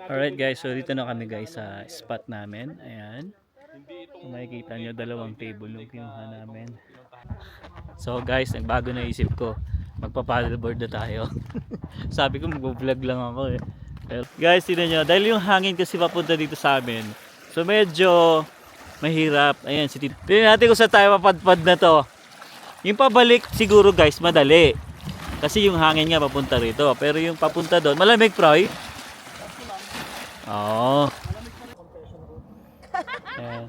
Alright guys, so dito na kami guys sa spot namin. Ayan. Kung makikita nyo, dalawang table yung kinuha namin. So guys, nagbago na isip ko. Magpa-paddleboard na tayo. Sabi ko mag-vlog lang ako eh. Pero, guys, tignan nyo. Dahil yung hangin kasi papunta dito sa amin. So medyo mahirap. Ayan, tignan natin kung saan tayo mapadpad na to. Yung pabalik siguro guys, madali. Kasi yung hangin nga papunta rito. Pero yung papunta doon, malamig Proy. Oo. Ayan.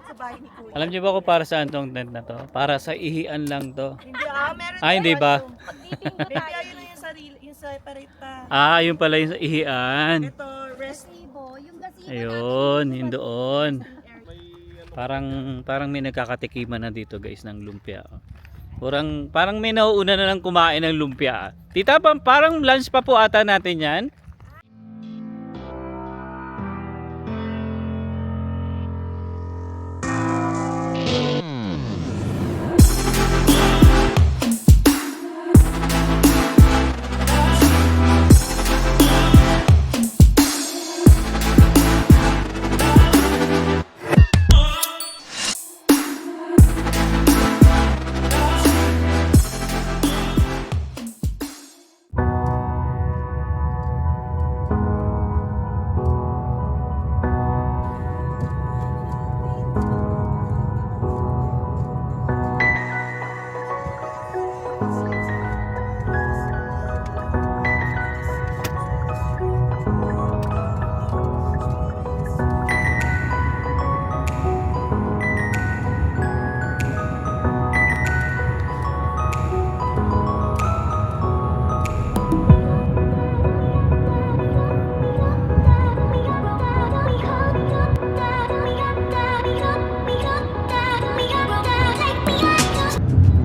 Alam niyo ba kung para saan tong tent na to? Para sa ihian lang to. Hindi meron Hindi ba? Baby, ayun na yung sarili, yung separate pa. Yung pala yung sa ihian. Ito, rest. Yung gazebo Ayun, yun doon. Parang may nagkakatikiman na dito guys ng lumpia. Parang may nauuna na lang kumain ng lumpia. Tita, parang lunch pa po ata natin yan.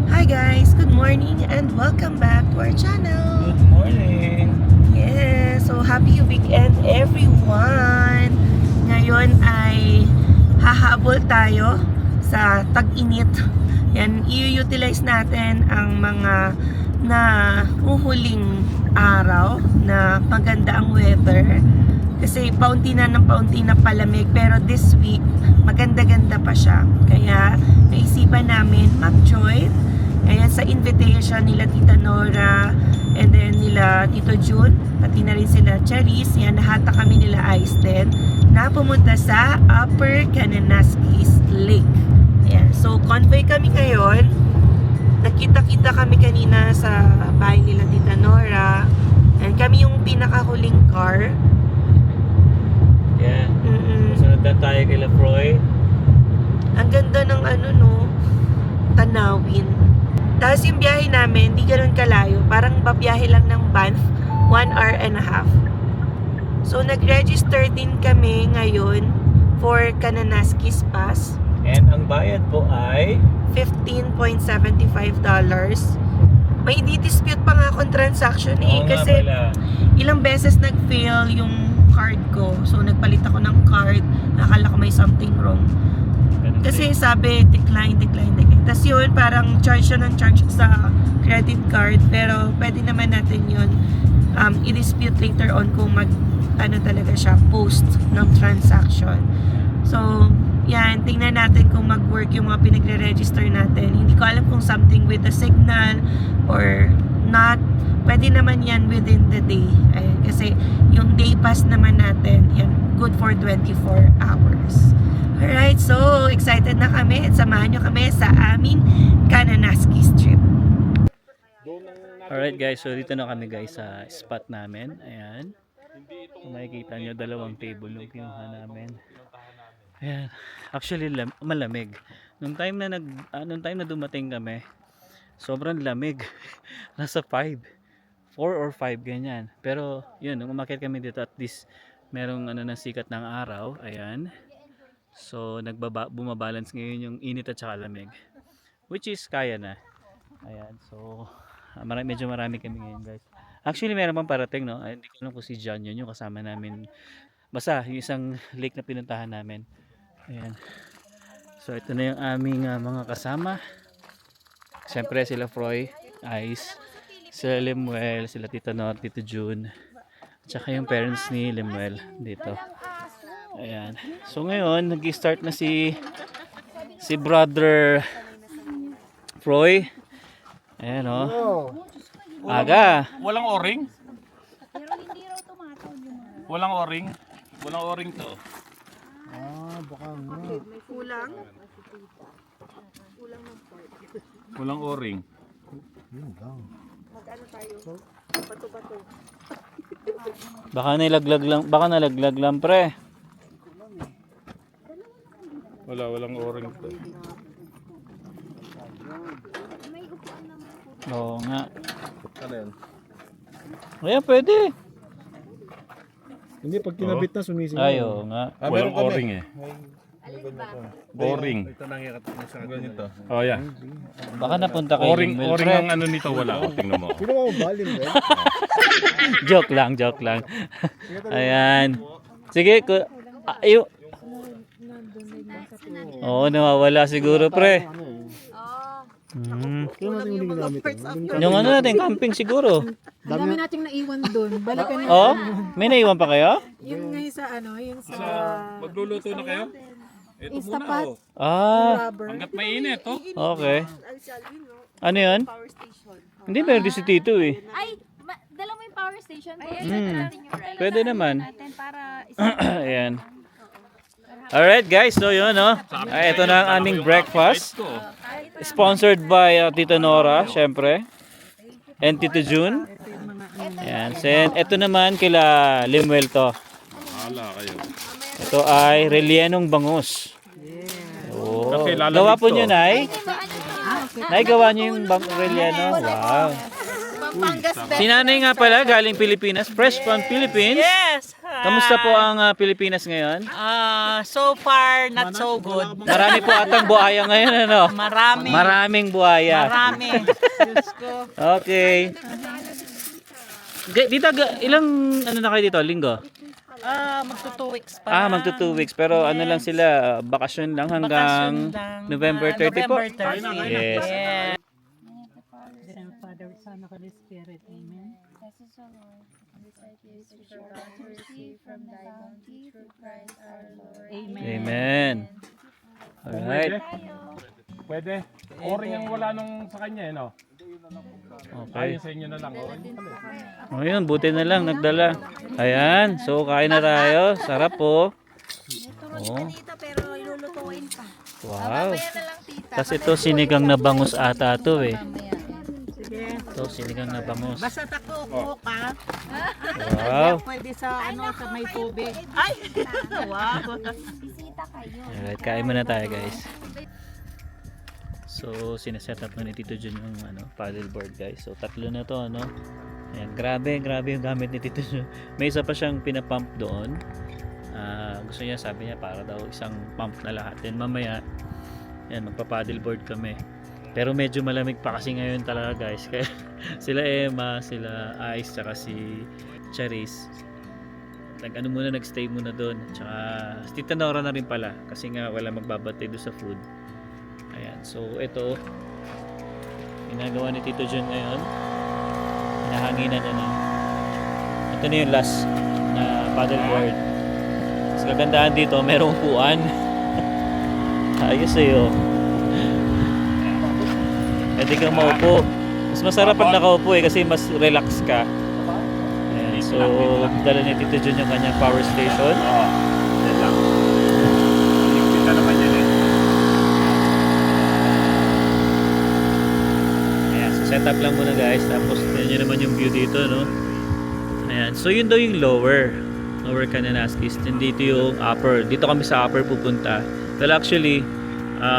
Hi guys, good morning and welcome back to our channel. Good morning. Yeah, so happy weekend everyone. Ngayon ay hahabol tayo sa tag-init. Yan, i-utilize natin ang mga na uhuling araw na maganda ang weather. Kasi paunti na palamig, pero this week maganda-ganda pa siya. Kaya naisipan namin mag-join. Ayan, sa invitation nila Tita Nora and then nila Tito June, pati na rin sila Charis. Yan, nahata kami nila Ice din na pumunta sa Upper Kananaskis Lake. Ayan, so convoy kami ngayon. Nakita-kita kami kanina sa bahay nila Tita Nora. And kami yung pinakahuling car. Yeah. Sunod na tayo kay Lafroy. Ang ganda ng tanawin. Tapos yung biyahe namin, hindi ganun kalayo. Parang babiyahe lang ng Banff, 1 hour and a half. So nag-register din kami ngayon for Kananaskis Pass. And ang bayad po ay $15.75. May di-dispute pa nga akong transaction Oo nga kasi pala. ilang beses nag-fail yung card ko. So nagpalit ako ng card. Nakala ko may something wrong. Ganun Kasi din. sabi, decline. Tapos yun, parang charge siya ng charge sa credit card. Pero pwede naman natin yun i-dispute later on kung talaga siya, post ng transaction. So, yan, tingnan natin kung mag-work yung mga pinagre-register natin. Hindi ko alam kung something with the signal or not. Pwede naman yan within the day. Ayan, kasi yung day pass naman natin, yan, good for 24 hours. Alright, so excited na kami at samahan nyo kami sa aming Kananaskis trip. Alright guys, so dito na kami guys sa spot namin. Ayan. Kung makikita nyo, dalawang table yung kinuha namin. Ayan. Actually, malamig. Nung time na dumating kami, sobrang lamig. Nasa 5. 4 or 5 ganyan. Pero yun, nung umakyat kami dito, at least merong na sikat ng araw. Ayan. So bumabalance ngayon yung init at saka lamig. Which is kaya na. Ayan. So medyo marami kami ngayon guys. Actually meron pang parating no. Ay, hindi ko alam kung si John yun yung kasama namin. Basta yung isang lake na pinuntahan namin. Ayan. So ito na yung aming mga kasama. Siyempre sila Froy, Ice, sila Lemuel, sila Tita Nor, Tito June. Tsaka yung parents ni Lemuel dito. Ayan. So ngayon, nag-start na si brother Froy. Ayan o. Aga. Walang o-ring? Walang o-ring? Walang o-ring to. May kulang. Walang o-ring. Mag-ano tayo? Bato-bato. Baka nalaglag lang pre. Walang o-ring to. Oo nga. Ano yan? Ayan, pwede. Hindi, pag kinabit na sumising. Ay, oo nga. Walang o-ring eh. O-ring. Ito nangyayat na sa ganito. Oh, yeah. Baka napunta kay O-ring, Lemuel o-ring pre. ang ano nito wala. O, tingnan mo. Sino mo balim ba? Joke lang. Ayan. Sige, ayo. Oo, nawawala siguro pre. Kaya natin yung ginamit. Yung ano natin, camping siguro. Dami nating naiwan doon. Balikan na Oh, may naiwan pa kayo? yung ngayon sa ano, yung sa Magluluto na kayo? Ito Instapat Ah, rubber. Hanggat mainit, oh. okay. Ang Shalvin, no? Ano yun? Power station. Hindi, pwede si Tito eh. Ay, dala mo yung power station. Pwede naman. Natin para Ayan. Alright guys, so yun no. Ay, ito na ang aming breakfast. Sponsored by Tita Nora, syempre. And Tito June. Ayan. Then, ito naman kila Lemuel to. Hala kayo. Ito ay rellenong bangus. Oh. Kasi lalamig Gawa po to. niyo, Nay? Nay, gawa niyo yung relleno. Wow. Si Nanay nga pala, galing Pilipinas. Fresh from Philippines. Yes. Kamusta po ang Pilipinas ngayon? So far, not so good. Marami po atang buhaya ngayon, ano? Marami. Maraming buhaya. Marami. Diyos ko. Okay. Dito, ilang ano na kayo dito? Linggo? Magto 2 weeks pa. Magto 2 weeks. Pero ano lang sila, bakasyon lang hanggang Bakasyon lang. November 30 po. November 30. Yes. Yeah. Father, Son, Holy Spirit. Amen. Amen. Amen. Alright. Pwede. O-ring ang wala nung sa kanya, eh, no? Okay. Ayun sa inyo na lang. O yun, buti na lang nagdala. Ayan, so kain na tayo. Sarap po. Oh. pero ilulutuin pa. Wow. Kasi ito sinigang na bangus ata to eh. Ito sinigang na bangus. Basta takuko ka. Wow. Pwede sa ano sa may tubig. Wow. Bisita kayo. Alright, kain muna tayo guys. So, sineset up na ni Tito Jun yung paddleboard guys. So, tatlo na to, ano. Ayan, grabe yung gamit ni Tito Jun. May isa pa siyang pinapump doon. Gusto niya, sabi niya, para daw isang pump na lahat. Then mamaya, ayan, magpa-paddleboard kami. Pero medyo malamig pa kasi ngayon talaga guys. Kaya sila Emma, sila Ice, tsaka si Charis. Nag-stay muna doon. Tsaka si Tita Nora na rin pala. Kasi nga wala magbabatay doon sa food. Ayan, so ito ginagawa ni Tito Jun ngayon. Hinahanginan na. Ito na yung last na paddleboard. Mas kagandahan dito, merong upuan. Ayos sa'yo. Pwede kang maupo. Mas masarap pag nakaupo eh kasi mas relax ka. Ayan, so dala ni Tito Jun yung kanyang power station. Yan lang. Kita naman yan eh. Ayan, so set up lang muna guys. Tapos tignan nyo naman yung view dito, no? Ayan, so yun daw yung lower Kananaskis. Dito yung upper. Dito kami sa upper pupunta. Well actually,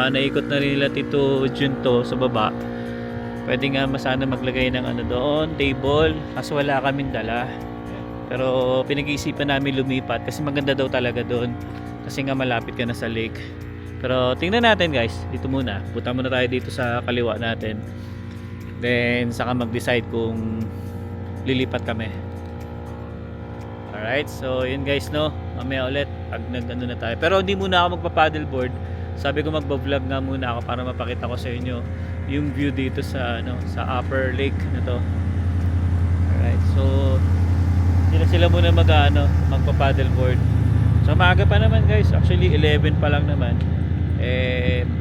naikot na rin nila Tito Junto sa baba. Pwede nga sana maglagay ng ano doon, table. Kaso wala kaming dala. Pero pinag-iisipan namin lumipat kasi maganda daw talaga doon. Kasi nga malapit ka na sa lake. Pero tingnan natin guys, dito muna. Punta muna tayo dito sa kaliwa natin. Then saka mag-decide kung lilipat kami. Alright, so yun guys, no. Mamaya ulit pag nag-ano na tayo. Pero hindi muna ako magpa-paddleboard. Sabi ko magba-vlog nga muna ako para mapakita ko sa inyo yung view dito sa sa upper lake na to. Alright, so Hindi na sila muna magpa-paddleboard. So maaga pa naman guys, actually 11 pa lang naman.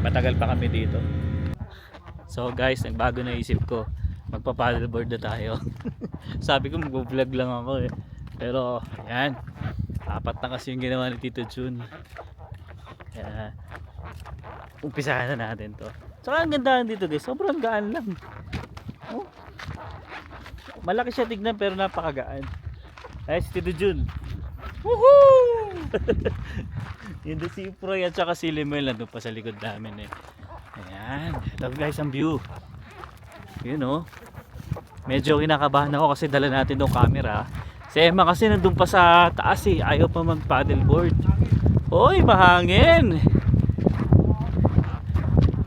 Matagal pa kami dito. So guys, nagbago na isip ko. Magpa-paddleboard na tayo. Sabi ko mag-vlog lang ako eh. Pero yan, 4 na kasi yung ginawa ni Tito Jun. Kaya umpisahan na natin to. Saka ang gandahan dito guys, sobrang gaan lang. Oh. Malaki siya tignan pero napakagaan. Ay si Tito Jun. Woohoo! Yun doon si Proy at saka si Limel nandun pa sa likod namin eh. Ayan, love guys ang view. Yun oh. Medyo kinakabahan ako kasi dala natin yung camera. Si Emma kasi nandun pa sa taas eh. Ayaw pa mag paddleboard. Oy, mahangin.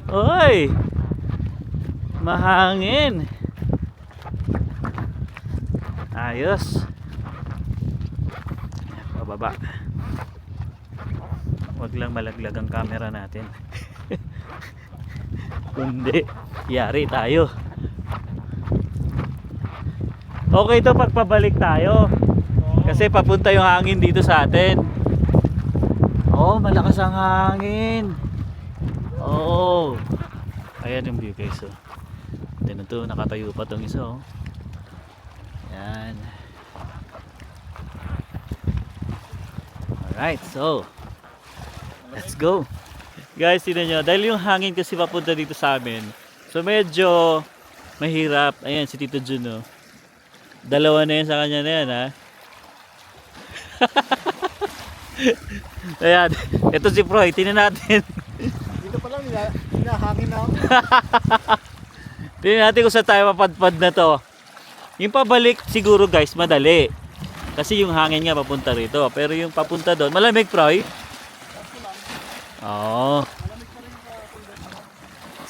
Oy, mahangin. Ayos. Pababa. Huwag lang malaglag ang camera natin. Kundi yari tayo. Okay to pagpabalik tayo. Kasi papunta yung hangin dito sa atin. Oh, malakas ang hangin. Oh. Ayan yung view guys. Oh. Tignan to, nakatayo pa tong isa oh. Ayan. Alright, so let's go. Guys, tignan nyo. Dahil yung hangin kasi papunta dito sa amin. So medyo mahirap. Ayan si Tito Jun oh. Dalawa na yan sa kanya na yan ha. Ayan. Ito si Proy. Tingnan natin. Dito pa lang, hinahangin na ako. Tingnan natin kung saan tayo mapadpad na to. Yung pabalik siguro guys madali. Kasi yung hangin nga papunta rito. Pero yung papunta doon, malamig Proy? Oo.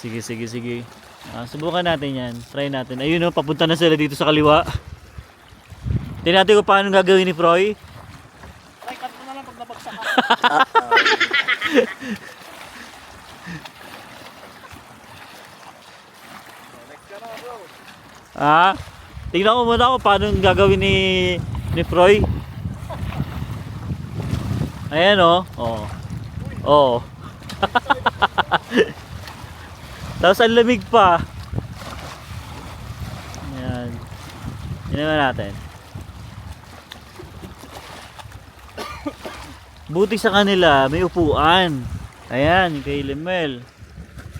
Sige. Subukan natin yan. Try natin. Ayun o, papunta na sila dito sa kaliwa. Tingnan natin kung paano gagawin ni Proy. Ay, cut mo na lang pag nabagsak ka. Tingnan ko muna kung paano gagawin ni Proy. Ayan o. Oh. Tapos ang lamig pa. Ayan. Yun naman natin. Buti sa kanila may upuan. Ayan, kay Limel.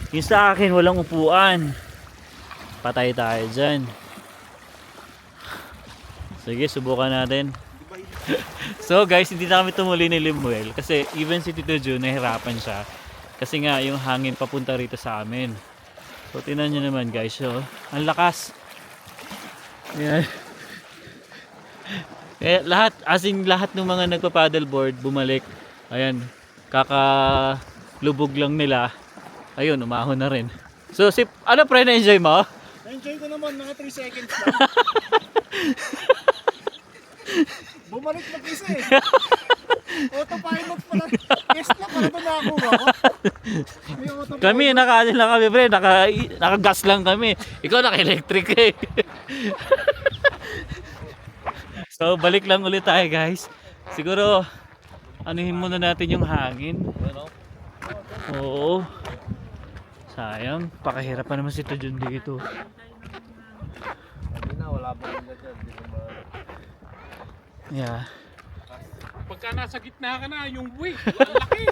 Yung sa akin walang upuan. Patay tayo dyan. Sige, subukan natin. So guys, hindi na kami tumuli ni Limel. Kasi even si Tito Jun nahirapan siya. Kasi nga yung hangin papunta rito sa amin. So tingnan nyo naman guys. So, ang lakas. Ayan. Lahat, as in lahat ng mga nagpa-paddleboard bumalik. Ayan, kakalubog lang nila. Ayun, umahon na rin. So, ano pre, na-enjoy mo? Na-enjoy ko naman, mga 3 seconds lang. Bumalik mag-isa eh. Autopilot pala. Yes na, para doon nakakuha ko. Kami, naka-ano lang kami pre, naka-gas lang kami. Ikaw naka-electric eh. So balik lang ulit tayo guys. Siguro anuhin muna natin yung hangin. Oo. Sayang, pakahirap pa naman si Tito Jun dito. Yeah. Pagka nasa gitna ka na, yung buwi, ang laki.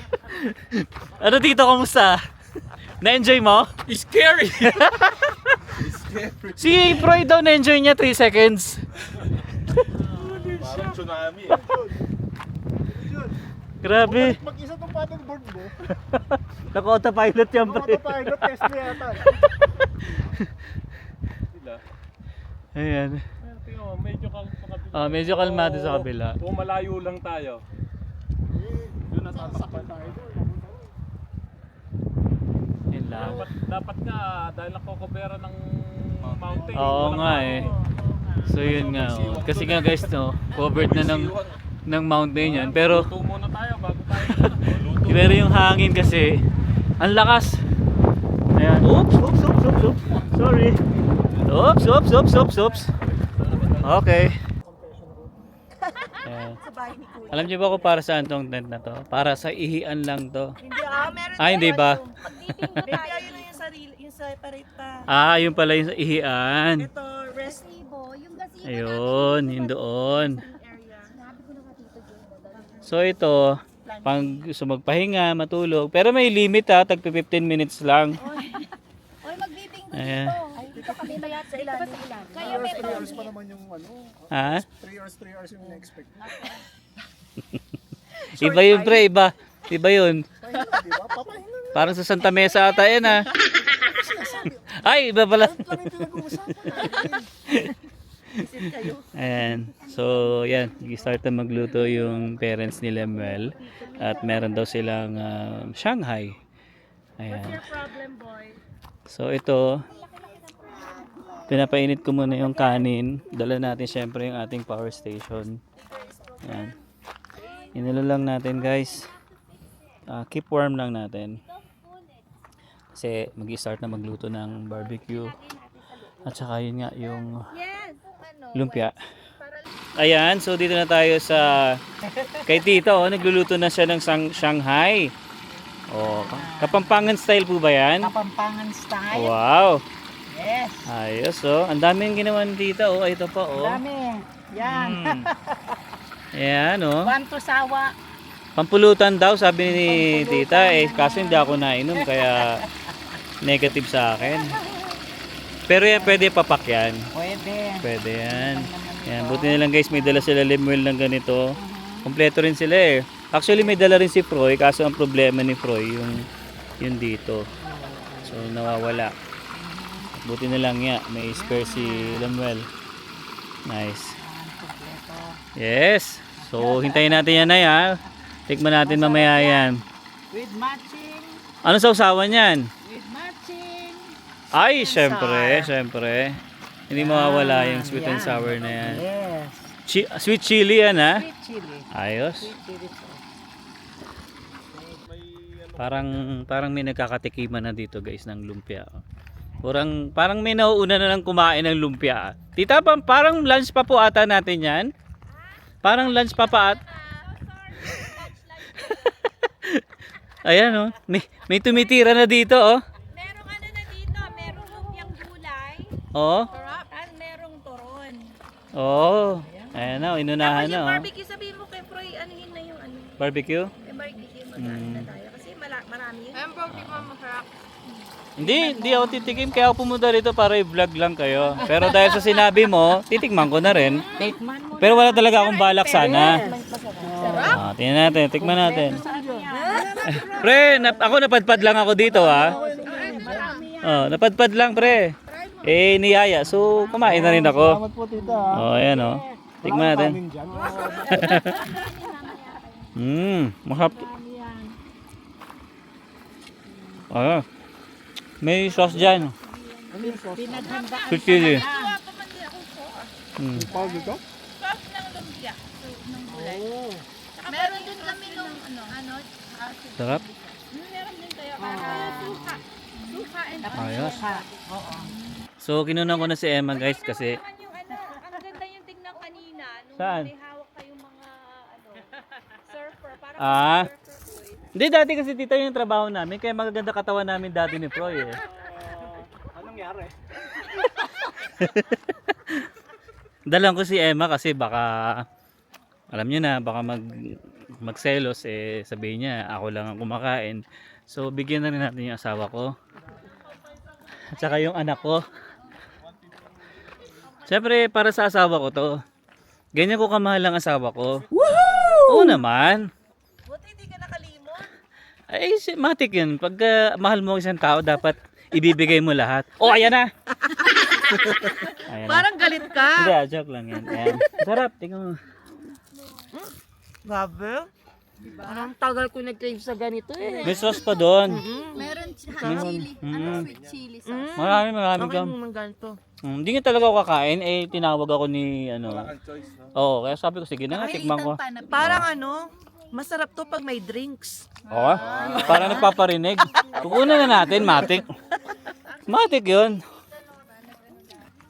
Ano dito, kamusta? Na-enjoy mo? Scary. Si Proy daw na-enjoy niya 3 seconds. Parang tsunami eh. Grabe. Mag-isa tong paddleboard mo. Naka-autopilot yan pre. Autopilot test na yata. Ayan. Medyo Medyo kalmado sa kabila. O malayo lang tayo. Doon natatakpan tayo. Yun lang. Dapat nga, dahil nakokobera ng mountain. Oo nga eh. So yun nga oh. Kasi nga guys no, covered na ng mountain yan. Pero Luto muna tayo bago tayo. pero yung hangin kasi ang lakas. Ayan. Oops. Sorry. Oops. Okay. bahay ni Kuya. Alam niyo ba kung para saan tong tent na to? Para sa ihian lang to. Hindi, meron Ah, hindi ba? Baby, ayun na yung sarili, yung separate pa. Ah, yung pala yung sa ihian. Ito, rest Ibo, yung gazebo Ayun, yun doon. area. So ito, pang gusto magpahinga, matulog. Pero may limit ha, tag 15 minutes lang. Oy, magbibinggo Ayan. dito. Ay, dito kami mayat sa ilan. Kaya may 3 hours pa naman yung ano. Ha? 3 hours yung na-expect. Iba yun pre, iba. Iba yun. Pahinga, di ba? Papahinga. Parang sa Santa Mesa ata yan ha. Ay, iba pala. Lang yung pinag-uusapan natin. Ayan. So, yan. Nag-start na magluto yung parents ni Lemuel. At meron daw silang Shanghai. Ayan. So, ito. Pinapainit ko muna yung kanin. Dala natin syempre yung ating power station. Ayan. Inilo lang natin guys. Keep warm lang natin. Kasi mag-start na magluto ng barbecue. At saka yun nga yung lumpia. Ayan, so dito na tayo sa kay Tita, oh, nagluluto na siya ng Shanghai. Oh, Kapampangan style po ba yan? Kapampangan style. Wow. Yes. Ayos, oh. Ang daming ginawa ni Tita, oh. Ito pa, oh. Dami. Yan. Ayan, oh. One to sawa. Pampulutan daw, sabi ni Tita. Eh, kaso hindi ako nainom, kaya negative sa akin. Pero yan, pwede papak yan. Pwede. Pwede yan. Yan, buti na lang guys, may dala sila Lemuel ng ganito. Kompleto rin sila eh. Actually, may dala rin si Froy, kaso ang problema ni Froy, yung dito. So, nawawala. Buti na lang ya, may spare si Lemuel. Nice. Yes. So, hintayin natin yan na ya. Tikman natin mamaya yan. With matching. Ano sausawan yan? With matching. Ay, syempre. Hindi mawawala yung sweet and sour na yan. Yes. Sweet chili yan ha? Sweet chili. Ayos. Sweet chili. Parang may nagkakatikiman na dito guys ng lumpia. Parang may nauuna na lang kumain ng lumpia. Tita, parang lunch pa po ata natin yan. Parang lunch pa at. Ayan oh. May tumitira na dito oh. Merong ano na dito, merong lumpiang gulay, Oh. at merong turon. Oh. Ayan na, inunahan na oh. Barbecue, sabihin mo kay Froy, anuhin na yung ano. Barbecue? May barbecue, magkain na tayo. Kasi marami yun. Ayun, barbecue mo masarap. Hindi ako titikim kaya ako pumunta rito para i-vlog lang kayo. Pero dahil sa sinabi mo, titikman ko na rin. Tikman mo. Pero wala talaga akong balak sana. Tingnan natin, tikman natin. Pre, ako napadpad lang ako dito ha. Oh, napadpad lang pre. Eh, niyaya. So, kumain na rin ako. Salamat po, tita. Oh, ayan oh. Tikman natin. Kanin dyan. Masarap. Ah. May sauce dyan. Sweet chili. Pag dito? Sauce ng lumpia. Ng gulay. Saka meron din kami nung ano, Sarap. meron din kayo. Suka. Suka and Ayos. So, kinunan ko na si Emma guys kasi Yung ano, ang ganda yung tignan kanina. Nung Saan? may hawak kayong mga surfer. Parang Ah. surfer boy. Hindi, dati kasi tita yung trabaho namin, kaya magaganda katawan namin dati ni Froy eh. Anong nangyari? Dalang ko si Emma kasi baka, alam niyo na, baka magselos eh, sabihin niya, ako lang ang kumakain. So, bigyan na rin natin yung asawa ko. At saka yung anak ko. Siyempre, para sa asawa ko to. Ganyan ko kamahal ang asawa ko. Woohoo! Oo naman. buti hindi ka nakalimot. Ay, matik yun. Pag mahal mo isang tao, dapat ibibigay mo lahat. Oh, ayan na! Ayan na. Parang galit ka. Hindi, joke lang yan. Ayan. Sarap, tingnan mo. Grabe. Parang tagal ko nag-crave sa ganito eh. May sauce pa doon. Meron chili. Ano sweet chili sauce. Marami Okay kam. naman ganito. Hindi nga talaga ako kakain, eh tinawag ako ni ano. Oo, kaya sabi ko sige na nga, tikman ko. Parang ano, masarap to pag may drinks. Oo. Para nagpaparinig. Kukunan na natin, matik. Matik 'yun.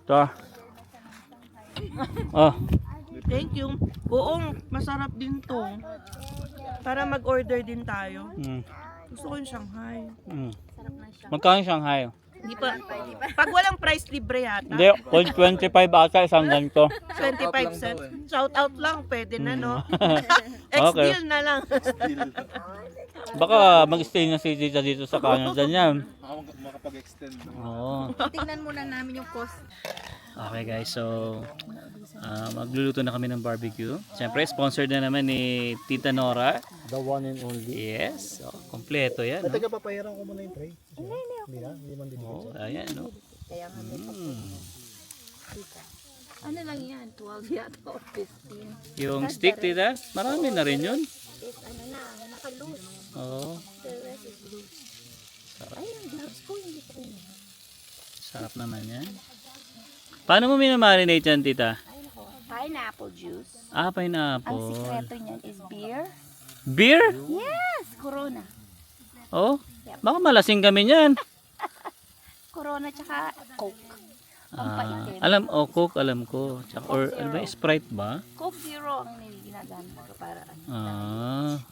To. Oh. Thank you. Oo, masarap din to. Para mag-order din tayo. Gusto ko yung Shanghai. Magkano Shanghai? Hindi pa. Pag walang price, libre yata. Hindi, 25 ata isang ganito. 25 cents. Shout out lang, pwede na, no? Okay. Ex-deal na lang. Baka mag-stay na si Tita dito sa Canada niya. Makapag-extend. Oo. Tingnan muna namin yung cost. Okay guys, so magluluto na kami ng barbecue. Siyempre, sponsored na naman ni Tita Nora. The one and only. Yes, so, kompleto yan. No? Teka, papayaran ko muna yung tray. Hindi na, hindi man din. Oh, ayan, no? Ano lang yan? 12 yata or 15. Yung stick, Tita, marami na rin yun. Ano na, naka-loose. Oo, The rest is loose. Ay, ang gloves ko, hindi ko. sarap naman yan. Paano mo minamarinate yan, Tita? Ay, nako. Pineapple juice. Ah, Ang pineapple. sikreto niyan is beer. Beer? Yes! Corona. Oh, baka malasing kami niyan. Corona tsaka Coke. Pampaitim. Coke, alam ko. Tsaka, or, ano ba, Sprite ba? Coke Zero ang ginagamit ko para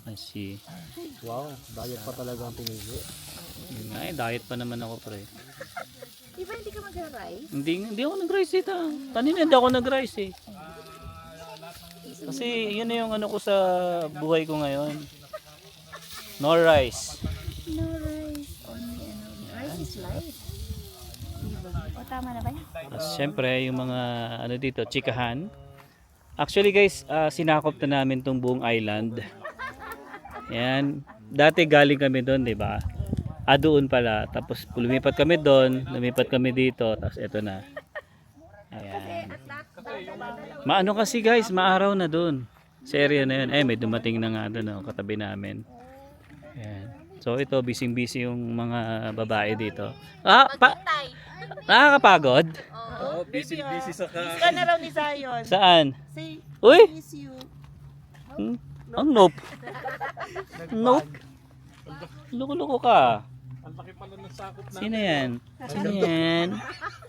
I see. Wow, diet pa talaga ang pinili. Ay, diet pa naman ako, pre. Di ba hindi ka mag-rice? Hindi ako nag-rice ito. Kanina hindi ako nag-rice eh. Kasi yun na yung ano ko sa buhay ko ngayon. No rice. No rice. Only rice is life. Diba? O tama na ba yan? Siyempre, yung mga ano dito, chikahan. Actually guys, sinakop na namin tong buong island. Yan. Dati galing kami doon, di ba? Doon pala. Tapos lumipat kami doon, lumipat kami dito, tapos eto na. Ayan. Maano kasi guys, maaraw na doon. Sa area na yun. May dumating na nga doon, katabi namin. Ayan. So ito, busy-busy yung mga babae dito. Nakakapagod? Oo, busy sa Miss ka na raw ni Zion. Saan? Say, Uy! miss you. Ang nope. Nope. Loko-loko ka. Ang laki pala ng sakop na. Sino yan? Sino yan?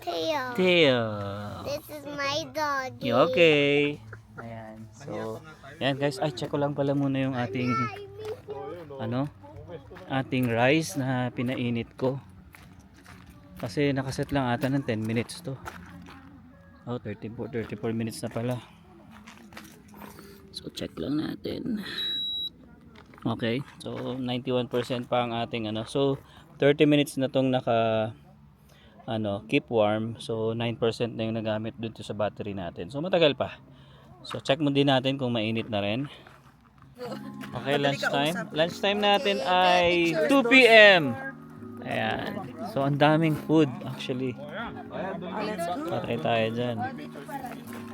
Theo, Theo. this is my dog. You okay? Ayan. So, yan guys. Ay, check ko lang pala muna yung ating ating rice na pinainit ko. Kasi nakaset lang ata ng 10 minutes to. Oh, 34 minutes na pala. So, check lang natin. Okay. So, 91% pa ang ating So, 30 minutes na tong keep warm. So, 9% na yung nagamit dito sa battery natin. So, matagal pa. So, check mo din natin kung mainit na rin. Okay, lunchtime. Lunchtime natin ay 2 p.m. Ayan. So, ang daming food actually. Patay tayo dyan.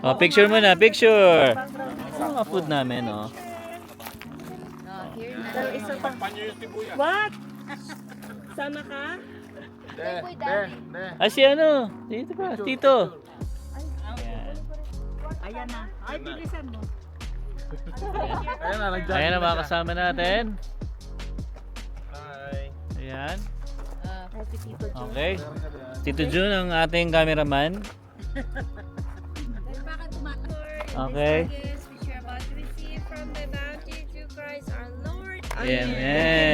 Oh, picture mo na. Picture! Ang mga food namin, oh. What? Sama ka? Ah, si Dito pa, Tito. Ayan na. Ay, bilisan mo. Ayan na mga kasama natin. Ayan. Okay. Tito Jun ang ating cameraman. Which Okay. we are about to receive from the bounty to Christ our Lord. Amen.